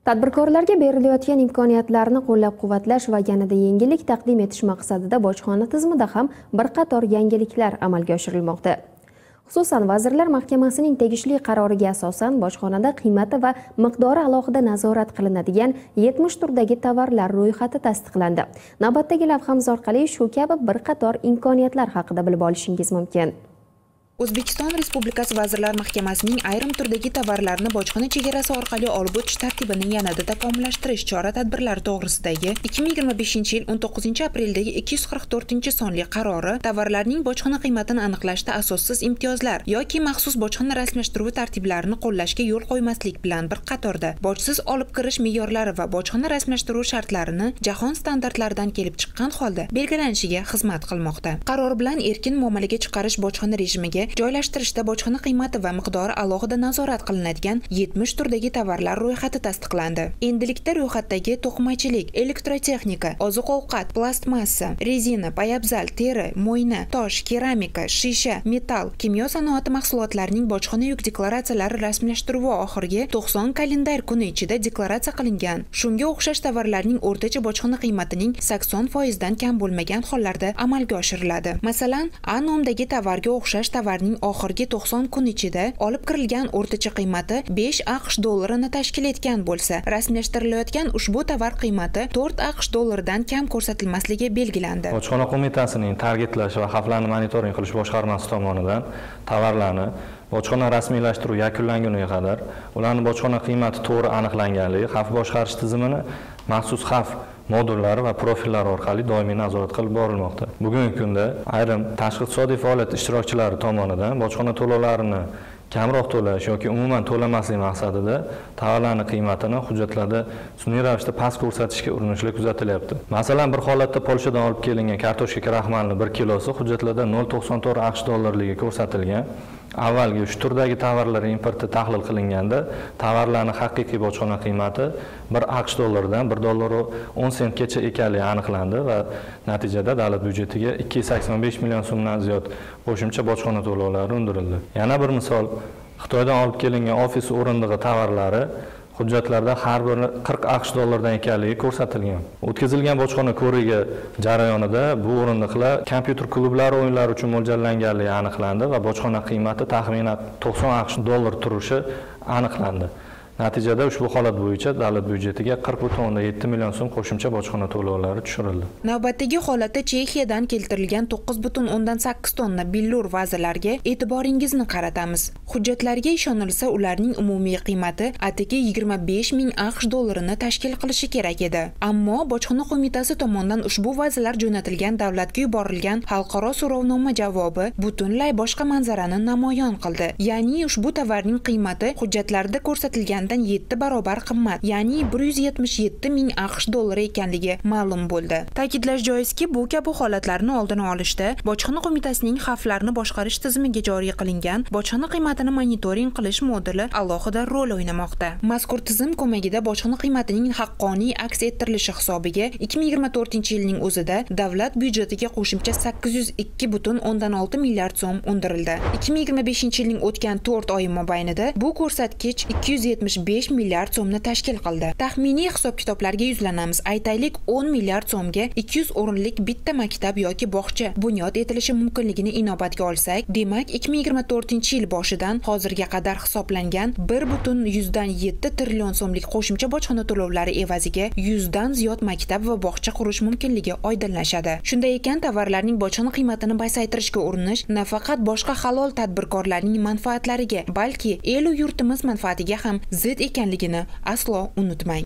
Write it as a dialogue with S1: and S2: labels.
S1: Tadbirkorlarga berilayotgan imkoniyatlarni qo'llab-quvvatlash va yanada yengillik taqdim etish maqsadida bojxona tizimida ham bir qator yangiliklar amalga oshirilmoqda. Xususan, Vazirlar Mahkamasining tegishli qaroriga asosan bojxonada qiymati va miqdori alohida nazorat qilinadigan 70 turdagi tovarlar ro'yxati tasdiqlandi. Navbatdagi lavhamiz orqali shu kabi bir qator imkoniyatlar haqida bilib olishingiz mumkin.
S2: O'zbekiston Respublikasi Vazirlar Mahkamasining ayrim turdagi tovarlarni bojxona chegarasi orqali olib o'tish tartibini yanada takomillashtirish chora-tadbirlari to'g'risidagi 2025-yil 19-apreldagi 244-sonli qarori tovarlarning bojxona qiymatini aniqlashda asossiz imtiyozlar yoki maxsus bojxona rasmiylashtirish tartiblarini qo'llashga yo'l qo'ymaslik bilan bir qatorda bojsiz olib kirish me'yorlari va bojxona rasmiylashtirish shartlarini jahon standartlaridan kelib chiqqan holda belgilanishiga xizmat qilmoqda. Qaror bilan erkin muomalaga chiqarish bojxona rejimiga joylashtirishda bojxona qiymati va miqdori alohida nazorat qilinadigan 70 turdagi tovarlar ro'yxati tasdiqlandi. Endilikda ro'yxatdagi to'qimachilik, elektrotexnika, oziq-ovqat, plastmassa, rezina, poyabzal, teri, mo'yna, tosh, keramika, shisha, metall, kimyo sanoati mahsulotlarining bojxona yuk deklaratsiyalari rasmiylashtiruvi oxirgi 90 kalendar kuni ichida deklaratsiya qilingan. Shunga o'xshash tovarlarning o'rtacha bojxona qiymatining 80% dan kam bo'lmagan hollarda amalga oshiriladi. Masalan, A nomdagi tovarga o'xshash tovarning oxirgi 90 kun ichida olib kirilgan o'rtacha qiymati 5 AQSh dollarini tashkil etgan bo'lsa, rasmiylashtirilayotgan ushbu tovar qiymati 4 AQSh dollaridan kam ko'rsatilmasligi belgilandi.
S3: Bojxona qo'mitasining targetlash va xavflarni monitoring qilish boshqarmasi tomonidan tovarlarni bojxona rasmiylashtiruv yakunlanguniga qadar ularning bojxona qiymati to'g'ri aniqlanganligi xavf boshqarish tizimini maxsus xavf modullari va profillar orqali doimiy nazorat qilib borilmoqda. Bugungi kunda ayrim tashqi iqtisodiy faoliyat ishtirokchilari tomonidan bojxona to'lovlarini kamroq to'lash yoki umuman to'lamaslik maqsadida tovarlarning qiymatini hujjatlarda sun'iy ravishda past ko'rsatishga urinishlar kuzatilyapti. Masalan, bir holatda Polshadan olib kelingan kartoshka kraxmalning 1 kilosi hujjatlarda 0.94 AQSh dollarligi ko'rsatilgan. Avvalgi shu turdagi tovarlar importi tahlil qilinganda tovarlarning haqiqiy bojxona qiymati 1 AQSh dollaridan 1 dollar 10 sentgacha ekanligi aniqlandi va natijada davlat byudjetiga 285 million so'mdan ziyod qo'shimcha bojxona to'lovlari undirildi. Yana bir misol, Xitoydan olib kelingan ofis o'rindig'i tovarlari hujjatlarda har biri 40 AQSh dollardan ekanligi ko'rsatilgan. O'tkazilgan bojxona ko'rigi jarayonida bu o'rindiqlar kompyuter klublari o'yinlari uchun mo'ljallanganligi aniqlandi va bojxona qiymati taxminan 90 AQSh dollar turishi aniqlandi. Natijada ushbu holat bo'yicha davlat byudjetiga 40.7 million so'm qo'shimcha bojxona to'lovlari tushirildi.
S2: Navbatdagi holatda Chexiyadan keltirilgan 9.8 tonna billur vazalarga e'tiboringizni qaratamiz. Hujjatlarga ishonilsa, ularning umumiy qiymati atigi 25 ming AQSh dollarini tashkil qilishi kerak edi. Ammo bojxona qo'mitasi tomonidan ushbu vazalar jo'natilgan davlatga yuborilgan xalqaro so'rovnoma javobi butunlay boshqa manzarani namoyon qildi. Ya'ni ushbu tovarning qiymati hujjatlarda ko'rsatilgan 7 barobar qimmat, ya'ni 177 ming AQSh dollari ekanligi ma'lum bo'ldi. Ta'kidlash joizki, bu kabi holatlarni oldini olishda bojxona qo'mitasining xavflarni boshqarish tizimiga joriy qilingan bojxona qiymatini monitoring qilish moduli alohida rol o'ynamoqda. Mazkur tizim ko'magida bojxona qiymatining haqqoniy aks ettirilishi hisobiga 2024-yilning o'zida davlat byudjetiga qo'shimcha 802.6 milliard so'm undirildi. 2025-yilning o'tgan 4 oyi mobaynida bu ko'rsatkich 275 milliard so'mni tashkil qildi. Taxminiy hisob-kitoblarga yuzlanamiz. Aytaylik, 10 milliard so'mga 200 o'rinlik bitta maktab yoki bog'cha bunyod etilishi mumkinligini inobatga olsak, demak 2024-yil boshidan hozirga qadar hisoblangan 1.7 trillion so'mlik qo'shimcha bojxona to'lovlari evaziga 100 dan ziyod maktab va bog'cha qurish mumkinligi oydinlashadi. Shunday ekan, tovarlarning bojxona qiymatini pasaytirishga urinish nafaqat boshqa halol tadbirkorlarning manfaatlariga, balki el u yurtimiz manfaatiga ham zid ekanligini aslo unutmang.